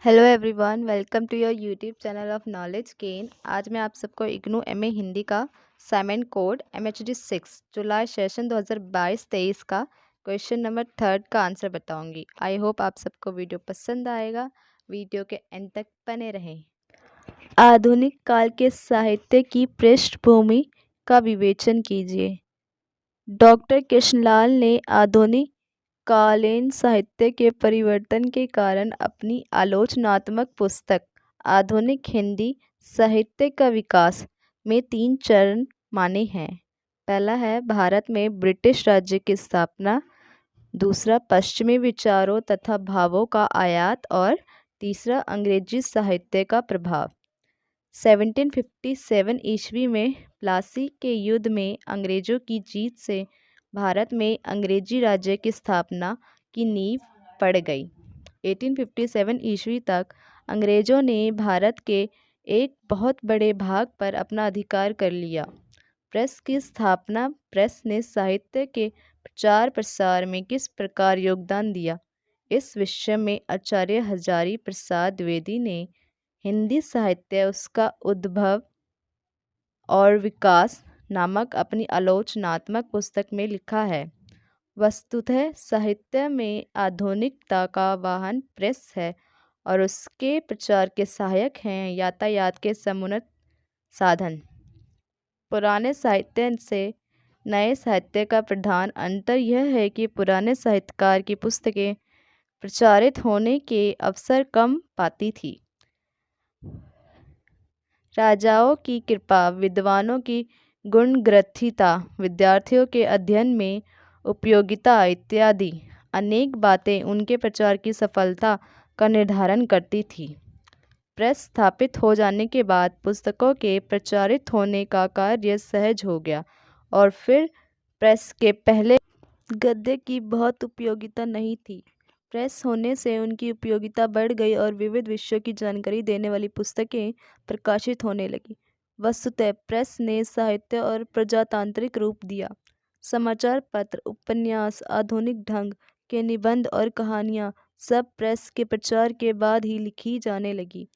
Hello everyone, welcome to your YouTube channel of knowledge gain. आज मैं आप सबको इग्नू एमए हिंदी का असाइनमेंट कोड MHD 6 जुलाई सेशन 2022-23 का क्वेश्चन नंबर 3 का आंसर बताऊंगी। आई होप आप सबको वीडियो पसंद आएगा। वीडियो के एंड तक बने रहें। आधुनिक काल के साहित्य की पृष्ठभूमि का विवेचन कीजिए। डॉक्टर कृष्णलाल ने आधुनिक कालीन साहित्य के परिवर्तन के कारण अपनी आलोचनात्मक पुस्तक आधुनिक हिंदी साहित्य का विकास में 3 चरण माने हैं। पहला है भारत में ब्रिटिश राज्य की स्थापना, दूसरा पश्चिमी विचारों तथा भावों का आयात और तीसरा अंग्रेजी साहित्य का प्रभाव। 1757 ईस्वी में प्लासी के युद्ध में अंग्रेजों की जीत से भारत में अंग्रेजी राज्य की स्थापना की नींव पड़ गई। 1857 ईस्वी तक अंग्रेजों ने भारत के एक बहुत बड़े भाग पर अपना अधिकार कर लिया। प्रेस की स्थापना। प्रेस ने साहित्य के प्रचार प्रसार में किस प्रकार योगदान दिया? इस विषय में आचार्य हजारी प्रसाद द्विवेदी ने हिंदी साहित्य, उसका उद्भव और विकास नामक अपनी आलोचनात्मक पुस्तक में लिखा है। वस्तुतः साहित्य में आधुनिकता का वाहन प्रेस है और उसके प्रचार के सहायक हैं यातायात के समुन्नत साधन। पुराने साहित्य से नए साहित्य का प्रधान अंतर यह है कि पुराने साहित्यकार की पुस्तकें प्रचारित होने के अवसर कम पाती थी। राजाओं की कृपा, विद्वानों की गुणग्रथिता, विद्यार्थियों के अध्ययन में उपयोगिता इत्यादि अनेक बातें उनके प्रचार की सफलता का निर्धारण करती थी। प्रेस स्थापित हो जाने के बाद पुस्तकों के प्रचारित होने का कार्य सहज हो गया और फिर प्रेस के पहले गद्य की बहुत उपयोगिता नहीं थी। प्रेस होने से उनकी उपयोगिता बढ़ गई और विविध विषयों की जानकारी देने वाली पुस्तकें प्रकाशित होने लगी। वस्तुतः प्रेस ने साहित्य और प्रजातांत्रिक रूप दिया। समाचार पत्र, उपन्यास, आधुनिक ढंग के निबंध और कहानियाँ सब प्रेस के प्रचार के बाद ही लिखी जाने लगी।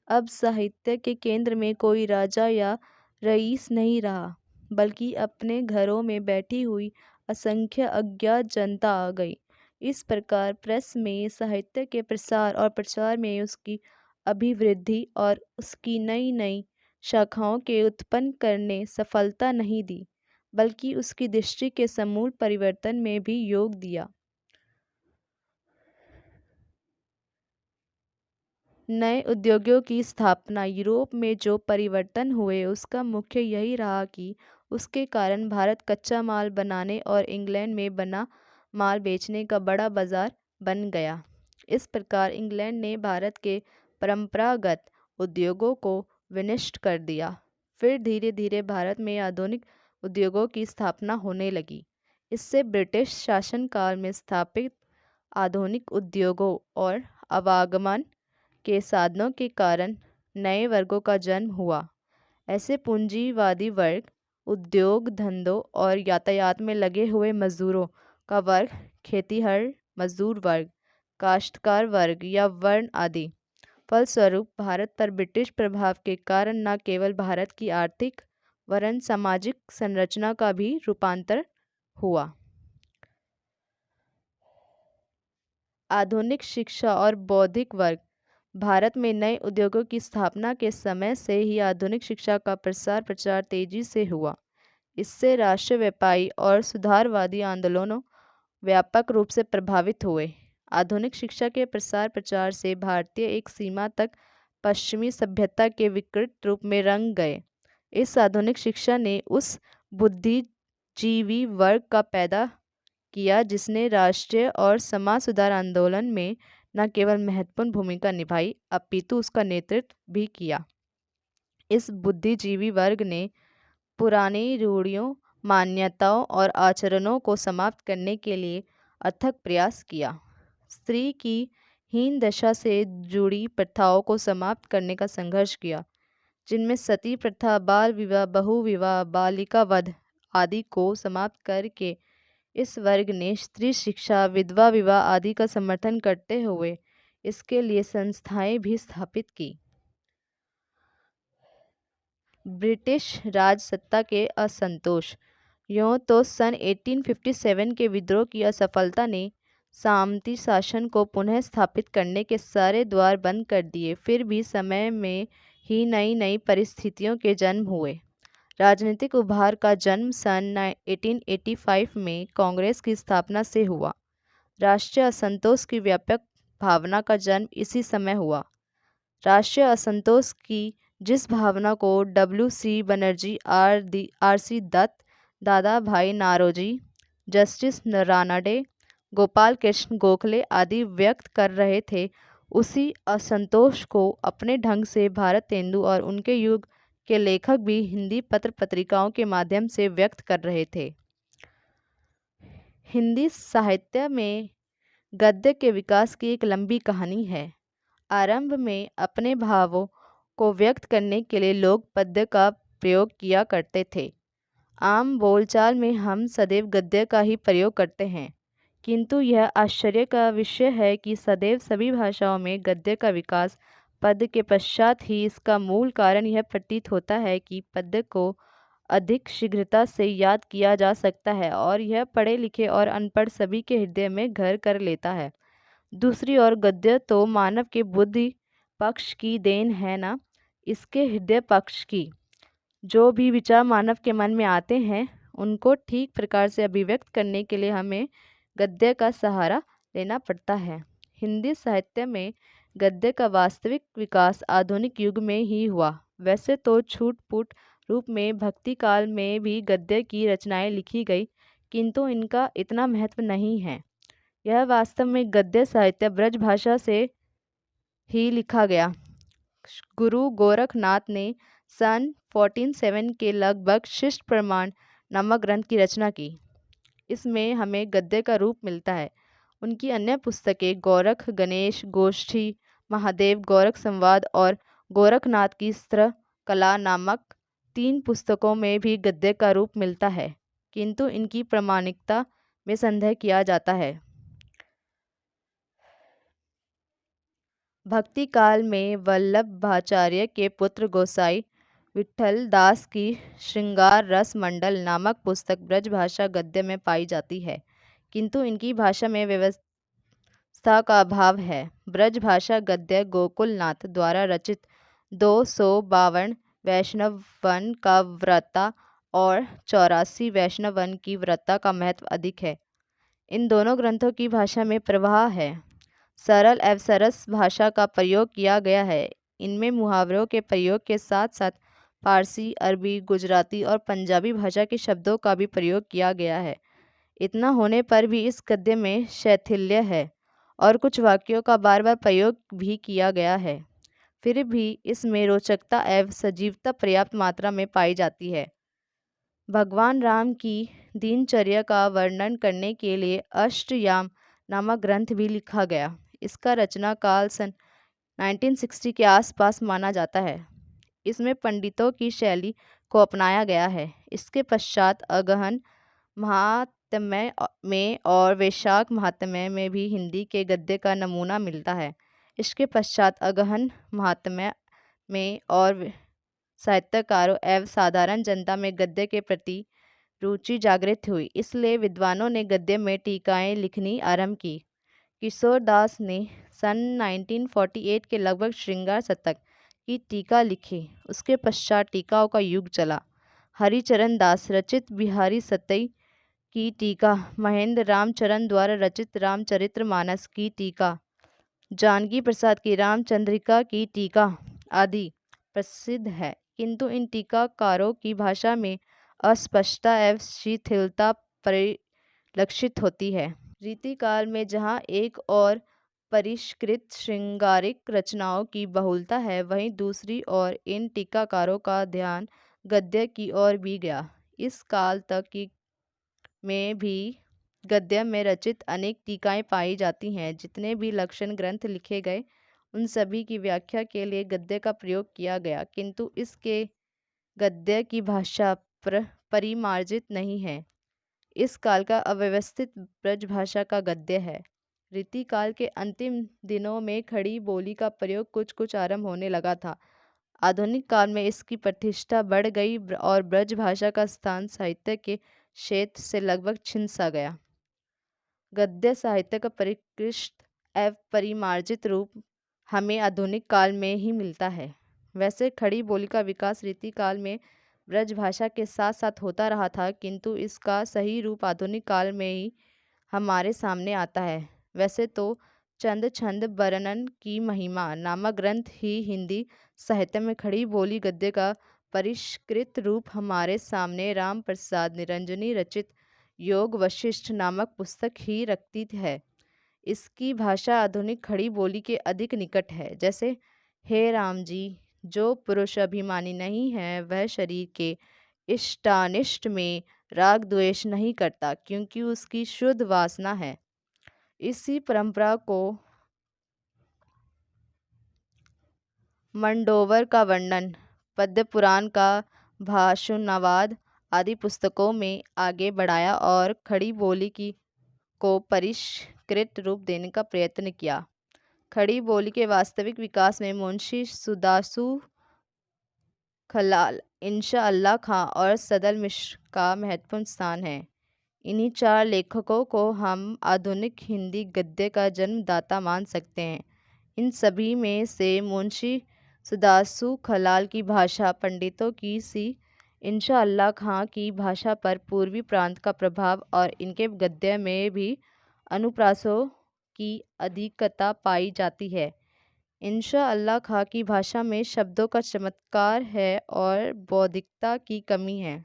अब साहित्य के केंद्र में कोई राजा या रईस नहीं रहा, बल्कि अपने घरों में बैठी हुई असंख्य अज्ञात जनता आ गई। इस प्रकार प्रेस में साहित्य के प्रसार और प्रचार में उसकी अभिवृद्धि और उसकी नई नई शाखाओं के उत्पन्न करने सफलता नहीं दी, बल्कि उसकी दृष्टि के समूल परिवर्तन में भी योग दिया। नए उद्योगों की स्थापना। यूरोप में जो परिवर्तन हुए उसका मुख्य यही रहा कि उसके कारण भारत कच्चा माल बनाने और इंग्लैंड में बना माल बेचने का बड़ा बाजार बन गया। इस प्रकार इंग्लैंड ने भारत के परंपरागत उद्योगों को विनष्ट कर दिया। फिर धीरे धीरे भारत में आधुनिक उद्योगों की स्थापना होने लगी। इससे ब्रिटिश शासनकाल में स्थापित आधुनिक उद्योगों और आवागमन के साधनों के कारण नए वर्गों का जन्म हुआ। ऐसे पूंजीवादी वर्ग उद्योग धंधों और यातायात में लगे हुए मजदूरों का वर्ग, खेतीहर मजदूर वर्ग, काश्तकार वर्ग या वर्ण आदि। फलस्वरूप भारत पर ब्रिटिश प्रभाव के कारण न केवल भारत की आर्थिक वरन सामाजिक संरचना का भी रूपांतर हुआ। आधुनिक शिक्षा और बौद्धिक वर्ग। भारत में नए उद्योगों की स्थापना के समय से ही आधुनिक शिक्षा का प्रसार प्रचार तेजी से हुआ। इससे राष्ट्रव्यापी और सुधारवादी आंदोलनों व्यापक रूप से प्रभावित हुए। आधुनिक शिक्षा के प्रसार प्रचार से भारतीय एक सीमा तक पश्चिमी सभ्यता के विकृत रूप में रंग गए। इस आधुनिक शिक्षा ने उस बुद्धिजीवी वर्ग का पैदा किया जिसने राष्ट्रीय और समाज सुधार आंदोलन में न केवल महत्वपूर्ण भूमिका निभाई अपितु उसका नेतृत्व भी किया। इस बुद्धिजीवी वर्ग ने पुरानी रूढ़ियों, मान्यताओं और आचरणों को समाप्त करने के लिए अथक प्रयास किया। स्त्री की हीन दशा से जुड़ी प्रथाओं को समाप्त करने का संघर्ष किया, जिनमें सती प्रथा, बाल विवाह, बहु विवाह, बालिका वध आदि को समाप्त करके इस वर्ग ने स्त्री शिक्षा, विधवा विवाह आदि का समर्थन करते हुए इसके लिए संस्थाएं भी स्थापित की। ब्रिटिश राज सत्ता के असंतोष। यूँ तो सन 1857 के विद्रोह की असफलता ने सामंती शासन को पुनः स्थापित करने के सारे द्वार बंद कर दिए, फिर भी समय में ही नई नई परिस्थितियों के जन्म हुए। राजनीतिक उभार का जन्म सन 1885 में कांग्रेस की स्थापना से हुआ। राष्ट्रीय असंतोष की व्यापक भावना का जन्म इसी समय हुआ। राष्ट्रीय असंतोष की जिस भावना को W.C. बनर्जी, R.C. दत्त, दादा भाई नारोजी, जस्टिस रानाडे, गोपाल कृष्ण गोखले आदि व्यक्त कर रहे थे, उसी असंतोष को अपने ढंग से भारतेंदु और उनके युग के लेखक भी हिंदी पत्र पत्रिकाओं के माध्यम से व्यक्त कर रहे थे। हिंदी साहित्य में गद्य के विकास की एक लंबी कहानी है। आरंभ में अपने भावों को व्यक्त करने के लिए लोग पद्य का प्रयोग किया करते थे। आम बोलचाल में हम सदैव गद्य का ही प्रयोग करते हैं, किंतु यह आश्चर्य का विषय है कि सदैव सभी भाषाओं में गद्य का विकास पद्य के पश्चात ही। इसका मूल कारण यह प्रतीत होता है कि पद्य को अधिक शीघ्रता से याद किया जा सकता है और यह पढ़े लिखे और अनपढ़ सभी के हृदय में घर कर लेता है। दूसरी ओर गद्य तो मानव के बुद्धि पक्ष की देन है ना, इसके हृदय पक्ष की। जो भी विचार मानव के मन में आते हैं उनको ठीक प्रकार से अभिव्यक्त करने के लिए हमें गद्य का सहारा लेना पड़ता है। हिंदी साहित्य में गद्य का वास्तविक विकास आधुनिक युग में ही हुआ। वैसे तो छूट-फूट रूप में भक्ति काल में भी गद्य की रचनाएं लिखी गई, किंतु इनका इतना महत्व नहीं है। यह वास्तव में गद्य साहित्य ब्रज भाषा से ही लिखा गया। गुरु गोरखनाथ ने सन 1407 के लगभग शिष्ट प्रमाण नामक ग्रंथ की रचना की। इसमें हमें गद्य का रूप मिलता है। उनकी अन्य पुस्तकें गोरख गणेश गोष्ठी, महादेव गोरख संवाद और गोरखनाथ की स्त्र कला नामक 3 पुस्तकों में भी गद्य का रूप मिलता है, किंतु इनकी प्रामाणिकता में संदेह किया जाता है। भक्ति काल में वल्लभाचार्य के पुत्र गोसाई विट्ठल दास की श्रृंगार रस मंडल नामक पुस्तक ब्रजभाषा गद्य में पाई जाती है, किंतु इनकी भाषा में व्यवस्था का अभाव है। ब्रजभाषा गद्य गोकुलनाथ द्वारा रचित 252 वैष्णव वन का व्रता और 84 वैष्णव वन की व्रता का महत्व अधिक है। इन दोनों ग्रंथों की भाषा में प्रवाह है। सरल एवं सरस भाषा का प्रयोग किया गया है। इनमें मुहावरों के प्रयोग के साथ साथ फारसी, अरबी, गुजराती और पंजाबी भाषा के शब्दों का भी प्रयोग किया गया है। इतना होने पर भी इस गद्य में शैथिल्य है और कुछ वाक्यों का बार बार प्रयोग भी किया गया है। फिर भी इसमें रोचकता एवं सजीवता पर्याप्त मात्रा में पाई जाती है। भगवान राम की दिनचर्या का वर्णन करने के लिए अष्टयाम नामक ग्रंथ भी लिखा गया। इसका रचना काल सन 1960 के आसपास माना जाता है। इसमें पंडितों की शैली को अपनाया गया है। इसके पश्चात अगहन महात्म्य में और वैशाख महात्म्य में भी हिंदी के गद्य का नमूना मिलता है। इसके पश्चात अगहन महात्म्य में और साहित्यकारों एवं साधारण जनता में गद्य के प्रति रुचि जागृत हुई, इसलिए विद्वानों ने गद्य में टीकाएं लिखनी आरंभ की। किशोर दास ने सन 1948 के लगभग श्रृंगार शतक की टीका लिखी। उसके पश्चात टीकाओं का युग चला। हरिचरण दास रचित बिहारी सतई की टीका, महेंद्र रामचरण द्वारा रचित रामचरितमानस की टीका, जानकी प्रसाद की रामचंद्रिका की टीका आदि प्रसिद्ध है, किंतु इन टीकाकारों की भाषा में अस्पष्टता एवं शिथिलता परिलक्षित होती है। रीतिकाल में जहाँ एक और परिष्कृत श्रृंगारिक रचनाओं की बहुलता है, वहीं दूसरी ओर इन टीकाकारों का ध्यान गद्य की ओर भी गया। इस काल तक की में भी गद्य में रचित अनेक टीकाएं पाई जाती हैं। जितने भी लक्षण ग्रंथ लिखे गए उन सभी की व्याख्या के लिए गद्य का प्रयोग किया गया, किंतु इसके गद्य की भाषा परिमार्जित नहीं है। इस काल का अव्यवस्थित ब्रजभाषा का गद्य है। रीतिकाल के अंतिम दिनों में खड़ी बोली का प्रयोग कुछ कुछ आरंभ होने लगा था। आधुनिक काल में इसकी प्रतिष्ठा बढ़ गई और ब्रज भाषा का स्थान साहित्य के क्षेत्र से लगभग छिन सा गया। गद्य साहित्य का परिष्कृत एवं परिमार्जित रूप हमें आधुनिक काल में ही मिलता है। वैसे खड़ी बोली का विकास रीतिकाल में ब्रज भाषा के साथ साथ होता रहा था, किंतु इसका सही रूप आधुनिक काल में ही हमारे सामने आता है। वैसे तो चंद छंद वर्णन की महिमा नामक ग्रंथ ही हिंदी साहित्य में खड़ी बोली गद्य का परिष्कृत रूप हमारे सामने राम प्रसाद निरंजनी रचित योग वशिष्ठ नामक पुस्तक ही रखती है। इसकी भाषा आधुनिक खड़ी बोली के अधिक निकट है। जैसे, हे राम जी, जो पुरुष अभिमानी नहीं है वह शरीर के इष्टानिष्ट में राग द्वेष नहीं करता, क्योंकि उसकी शुद्ध वासना है। इसी परंपरा को मंडोवर का वर्णन, पद्य पुराण का भाषुनावाद आदि पुस्तकों में आगे बढ़ाया और खड़ी बोली को परिष्कृत रूप देने का प्रयत्न किया। खड़ी बोली के वास्तविक विकास में मुंशी सुदासु खलाल, इंशा अल्लाह खां और सदल मिश्र का महत्वपूर्ण स्थान है। इन्हीं चार लेखकों को हम आधुनिक हिंदी गद्य का जन्मदाता मान सकते हैं। इन सभी में से मुंशी सुदासु खलाल की भाषा पंडितों की सी, इंशा अल्लाह खां की भाषा पर पूर्वी प्रांत का प्रभाव और इनके गद्य में भी अनुप्रासों की अधिकता पाई जाती है। इंशा अल्लाह खां की भाषा में शब्दों का चमत्कार है और बौद्धिकता की कमी है।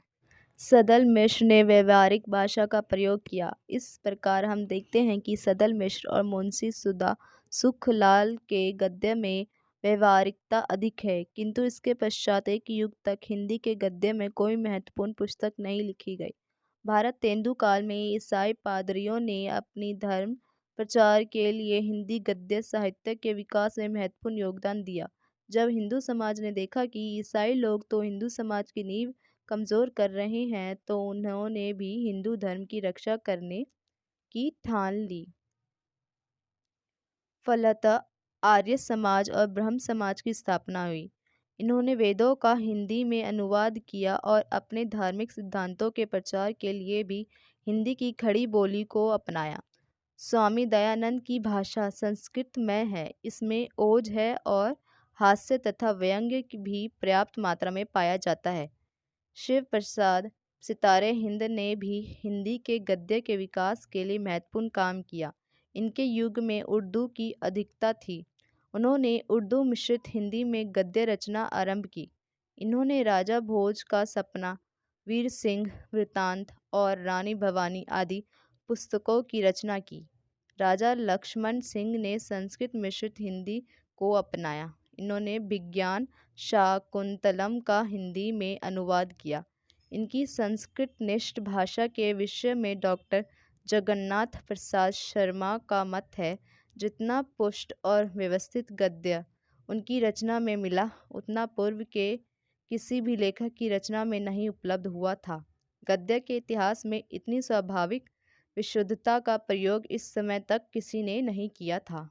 सदल मिश्र ने व्यवहारिक भाषा का प्रयोग किया। इस प्रकार हम देखते हैं कि सदल मिश्र और मुंशी सुदासु खलाल के गद्य में व्यवहारिकता अधिक है, किंतु इसके पश्चात एक युग तक हिंदी के गद्य में कोई महत्वपूर्ण पुस्तक नहीं लिखी गई। भारत तेंदु काल में ईसाई पादरियों ने अपनी धर्म प्रचार के लिए हिंदी गद्य साहित्य के विकास में महत्वपूर्ण योगदान दिया। जब हिंदू समाज ने देखा कि ईसाई लोग तो हिंदू समाज की नींव कमज़ोर कर रहे हैं, तो उन्होंने भी हिंदू धर्म की रक्षा करने की ठान ली। फलतः आर्य समाज और ब्रह्म समाज की स्थापना हुई। इन्होंने वेदों का हिंदी में अनुवाद किया और अपने धार्मिक सिद्धांतों के प्रचार के लिए भी हिंदी की खड़ी बोली को अपनाया। स्वामी दयानंद की भाषा संस्कृतमय है। इसमें ओज है और हास्य तथा व्यंग्य भी पर्याप्त मात्रा में पाया जाता है। शिव प्रसाद सितारे हिंद ने भी हिंदी के गद्य के विकास के लिए महत्वपूर्ण काम किया। इनके युग में उर्दू की अधिकता थी। उन्होंने उर्दू मिश्रित हिंदी में गद्य रचना आरंभ की। इन्होंने राजा भोज का सपना, वीर सिंह वृत्तांत और रानी भवानी आदि पुस्तकों की रचना की। राजा लक्ष्मण सिंह ने संस्कृत मिश्रित हिंदी को अपनाया। इन्होंने विज्ञान शाकुंतलम का हिंदी में अनुवाद किया। इनकी संस्कृतनिष्ठ भाषा के विषय में डॉक्टर जगन्नाथ प्रसाद शर्मा का मत है, जितना पुष्ट और व्यवस्थित गद्य उनकी रचना में मिला, उतना पूर्व के किसी भी लेखक की रचना में नहीं उपलब्ध हुआ था। गद्य के इतिहास में इतनी स्वाभाविक विशुद्धता का प्रयोग इस समय तक किसी ने नहीं किया था।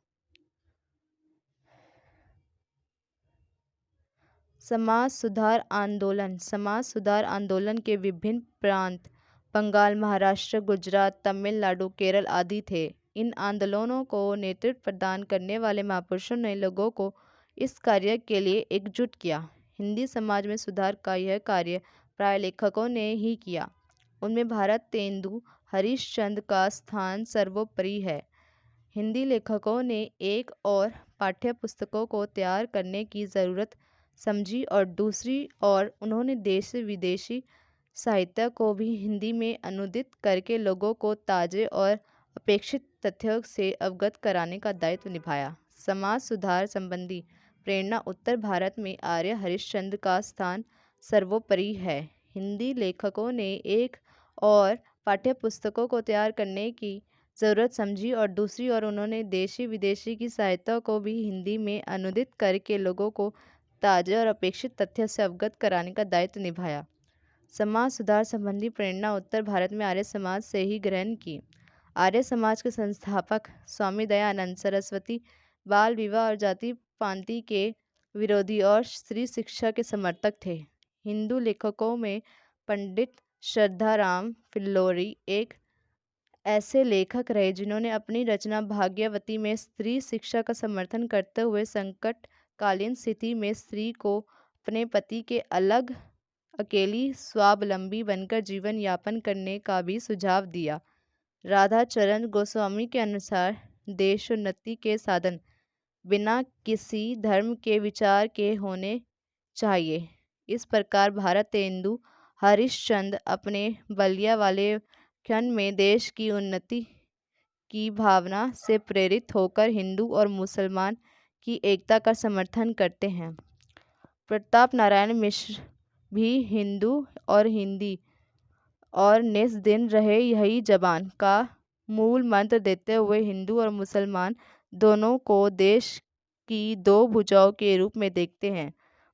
समाज सुधार आंदोलन। समाज सुधार आंदोलन के विभिन्न प्रांत बंगाल, महाराष्ट्र, गुजरात, तमिलनाडु, केरल आदि थे। इन आंदोलनों को नेतृत्व प्रदान करने वाले महापुरुषों ने लोगों को इस कार्य के लिए एकजुट किया। हिंदी समाज में सुधार का यह कार्य प्राय लेखकों ने ही किया। उनमें भारत तेंदु हरिश्चंद्र का स्थान सर्वोपरि है। हिंदी लेखकों ने एक और पाठ्य पुस्तकों को तैयार करने की ज़रूरत समझी और दूसरी ओर उन्होंने देशी विदेशी साहित्य को भी हिंदी में अनुदित करके लोगों को ताज़े और अपेक्षित तथ्यों से अवगत कराने का दायित्व निभाया। समाज सुधार संबंधी प्रेरणा उत्तर भारत में आर्य हरिश्चंद्र का स्थान सर्वोपरि है। हिंदी लेखकों ने एक और पाठ्य पुस्तकों को तैयार करने की ज़रूरत समझी और दूसरी ओर उन्होंने देशी विदेशी की साहित्य को भी हिंदी में अनुदित करके लोगों को ताज़े और अपेक्षित तथ्य से अवगत कराने का दायित्व निभाया। समाज सुधार संबंधी प्रेरणा उत्तर भारत में आर्य समाज से ही ग्रहण की। आर्य समाज के संस्थापक स्वामी दयानंद सरस्वती बाल विवाह और जाति पांति के विरोधी और स्त्री शिक्षा के समर्थक थे। हिंदू लेखकों में पंडित श्रद्धाराम फिल्लोरी एक ऐसे लेखक रहे जिन्होंने अपनी रचना भाग्यवती में स्त्री शिक्षा का समर्थन करते हुए संकटकालीन स्थिति में स्त्री को अपने पति के अलग अकेली स्वावलंबी बनकर जीवन यापन करने का भी सुझाव दिया। राधाचरण गोस्वामी के अनुसार देशोन्नति के साधन बिना किसी धर्म के विचार के होने चाहिए। इस प्रकार भारतेंदु हरिश्चंद्र अपने बलिया वाले व्याख्यान में देश की उन्नति की भावना से प्रेरित होकर हिंदू और मुसलमान की एकता का समर्थन करते हैं। प्रताप नारायण मिश्र भी हिंदू और हिंदी और निस दिन रहे यही जबान का मूल मंत्र देते हुए हिंदू और मुसलमान दोनों को देश की दो भुजाओं के रूप में देखते हैं।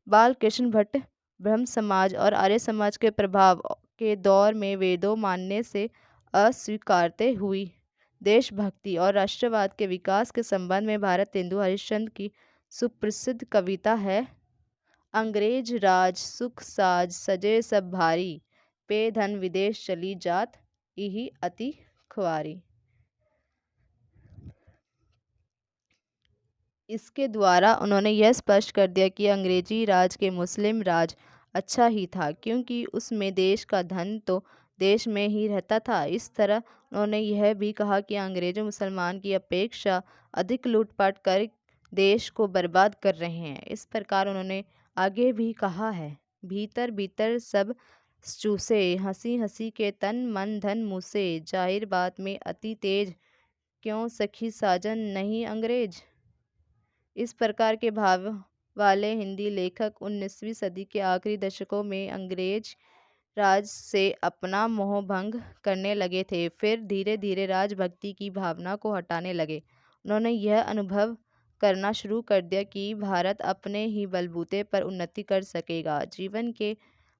बालकृष्ण भट्ट ब्रह्म समाज और आर्य समाज के प्रभाव के दौर में वेदों मानने से अस्वीकारते हुई देशभक्ति और राष्ट्रवाद के विकास के संबंध में भारतेंदु हरिश्चंद्र की सुप्रसिद्ध कविता है, अंग्रेज राज सुख साज सजे सब भारी, पे धन विदेश चली जात इही अति खुआरी। इसके द्वारा उन्होंने यह स्पष्ट कर दिया कि अंग्रेजी राज के मुस्लिम राज अच्छा ही था, क्योंकि उसमें देश का धन तो देश में ही रहता था। इस तरह उन्होंने यह भी कहा कि अंग्रेज मुसलमान की अपेक्षा अधिक लूटपाट कर देश को बर्बाद कर रहे हैं। इस प्रकार उन्होंने आगे भी कहा है, भीतर भीतर सब चूसे, हंसी हंसी के तन मन धन मूसे, जाहिर बात में अति तेज, क्यों सखी साजन नहीं अंग्रेज। इस प्रकार के भाव वाले हिंदी लेखक 19वीं सदी के आखिरी दशकों में अंग्रेज राज से अपना मोह भंग करने लगे थे। फिर धीरे धीरे राजभक्ति की भावना को हटाने लगे। उन्होंने यह अनुभव करना शुरू कर दिया कि भारत अपने ही बलबूते पर उन्नति कर सकेगा। जीवन के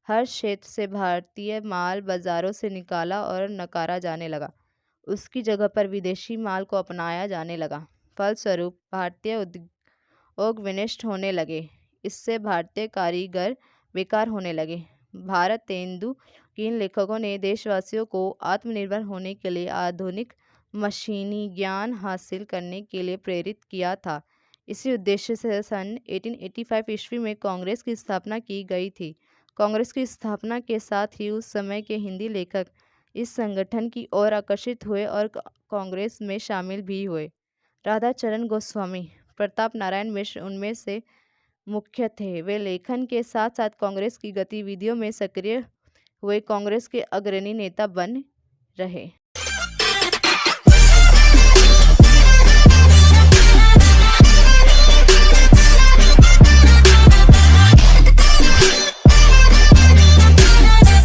हर क्षेत्र से भारतीय माल बाजारों से निकाला और नकारा जाने लगा। उसकी जगह पर विदेशी माल को अपनाया जाने लगा। फलस्वरूप भारतीय उद्योग विनष्ट होने लगे। इससे भारतीय कारीगर बेकार होने लगे। भारतेंदु के इन लेखकों ने देशवासियों को आत्मनिर्भर होने के लिए आधुनिक मशीनी ज्ञान हासिल करने के लिए प्रेरित किया था। इसी उद्देश्य से सन 1885 ईस्वी में कांग्रेस की स्थापना की गई थी। कांग्रेस की स्थापना के साथ ही उस समय के हिंदी लेखक इस संगठन की ओर आकर्षित हुए और कांग्रेस में शामिल भी हुए। राधाचरण गोस्वामी, प्रताप नारायण मिश्र उनमें से मुख्य थे। वे लेखन के साथ साथ कांग्रेस की गतिविधियों में सक्रिय हुए कांग्रेस के अग्रणी नेता बन रहे।